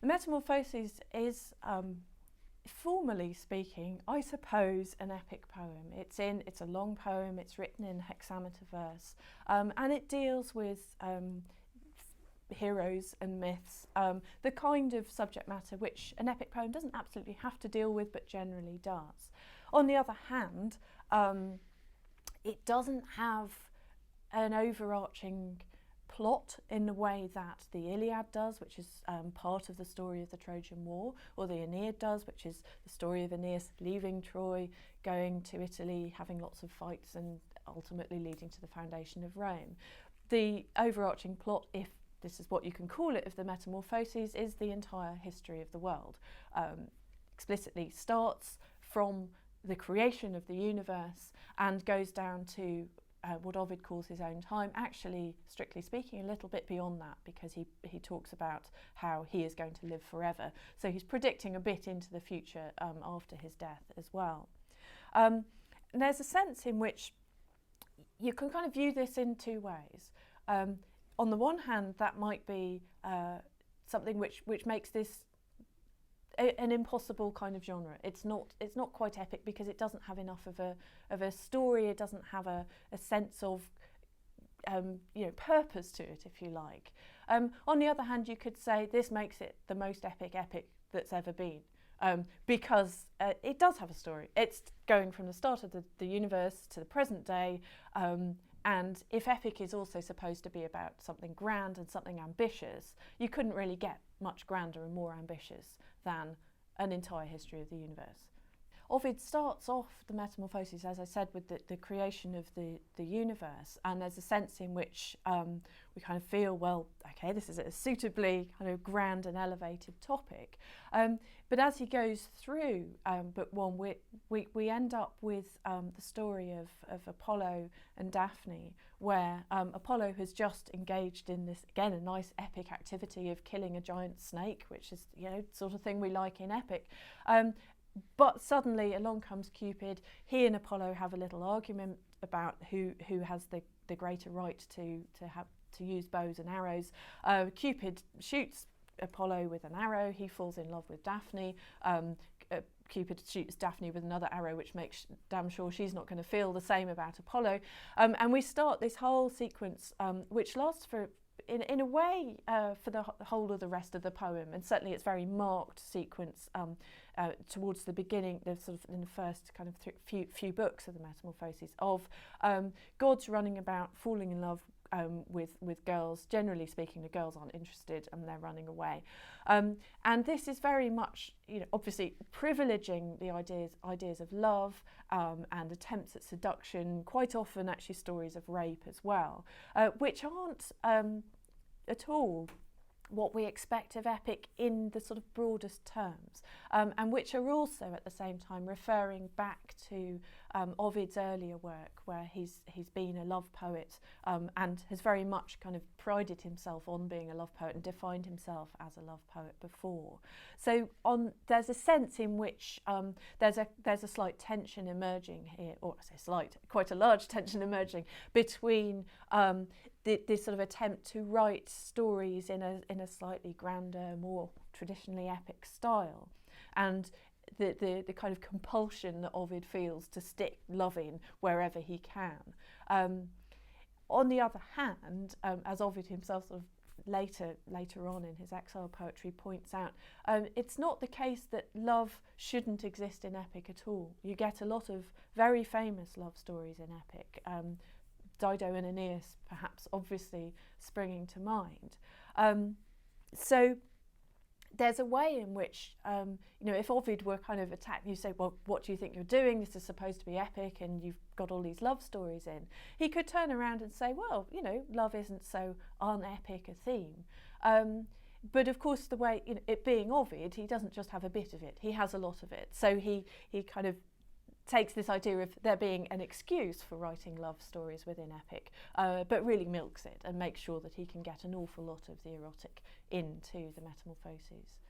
The Metamorphoses is, formally speaking, I suppose, an epic poem. It's a long poem. It's written in hexameter verse, and it deals with heroes and myths, the kind of subject matter which an epic poem doesn't absolutely have to deal with, but generally does. On the other hand, it doesn't have an overarching plot in the way that the Iliad does, which is part of the story of the Trojan War, or the Aeneid does, which is the story of Aeneas leaving Troy, going to Italy, having lots of fights, and ultimately leading to the foundation of Rome. The overarching plot, if this is what you can call it, of the Metamorphoses, is the entire history of the world. Explicitly starts from the creation of the universe and goes down to what Ovid calls his own time, actually, strictly speaking, a little bit beyond that, because he talks about how he is going to live forever. So he's predicting a bit into the future after his death as well. And there's a sense in which you can kind of view this in two ways. On the one hand, that might be something which makes this an impossible kind of genre. It's not quite epic because it doesn't have enough of a story. It doesn't have a sense of purpose to it, if you like. On the other hand, you could say this makes it the most epic that's ever been, because it does have a story. It's going from the start of the universe to the present day. And if epic is also supposed to be about something grand and something ambitious, you couldn't really get much grander and more ambitious than an entire history of the universe. Ovid starts off the Metamorphoses, as I said, with the creation of the universe, and there's a sense in which we kind of feel, well, okay, this is a suitably kind of grand and elevated topic. But as he goes through book one, we end up with the story of Apollo and Daphne, where Apollo has just engaged in this, again, a nice epic activity of killing a giant snake, which is, sort of thing we like in epic. But suddenly along comes Cupid. He and Apollo have a little argument about who has the greater right to use bows and arrows. Cupid shoots Apollo with an arrow. He falls in love with Daphne. Cupid shoots Daphne with another arrow, which makes damn sure she's not going to feel the same about Apollo. And we start this whole sequence, which lasts for, in a way, for the whole of the rest of the poem, and certainly it's very marked sequence towards the beginning, sort of in the first kind of few books of the Metamorphoses, of gods running about, falling in love with girls. Generally speaking, the girls aren't interested and they're running away. And this is very much, obviously privileging the ideas of love and attempts at seduction, quite often actually stories of rape as well, which aren't at all what we expect of epic in the sort of broadest terms, and which are also at the same time referring back to Ovid's earlier work, where he's been a love poet and has very much kind of prided himself on being a love poet and defined himself as a love poet before. So there's a sense in which there's a slight tension emerging here, or I say slight, quite a large tension emerging between this sort of attempt to write stories in a slightly grander, more traditionally epic style, and the kind of compulsion that Ovid feels to stick loving wherever he can. On the other hand, as Ovid himself sort of later on in his exile poetry points out, it's not the case that love shouldn't exist in epic at all. You get a lot of very famous love stories in epic. Dido and Aeneas, perhaps, obviously springing to mind. So there's a way in which, if Ovid were kind of attacked, you say, well, what do you think you're doing? This is supposed to be epic and you've got all these love stories in. He could turn around and say, well, love isn't so unepic a theme. But of course, the way, it being Ovid, he doesn't just have a bit of it, he has a lot of it. So he kind of takes this idea of there being an excuse for writing love stories within epic, but really milks it and makes sure that he can get an awful lot of the erotic into the Metamorphoses.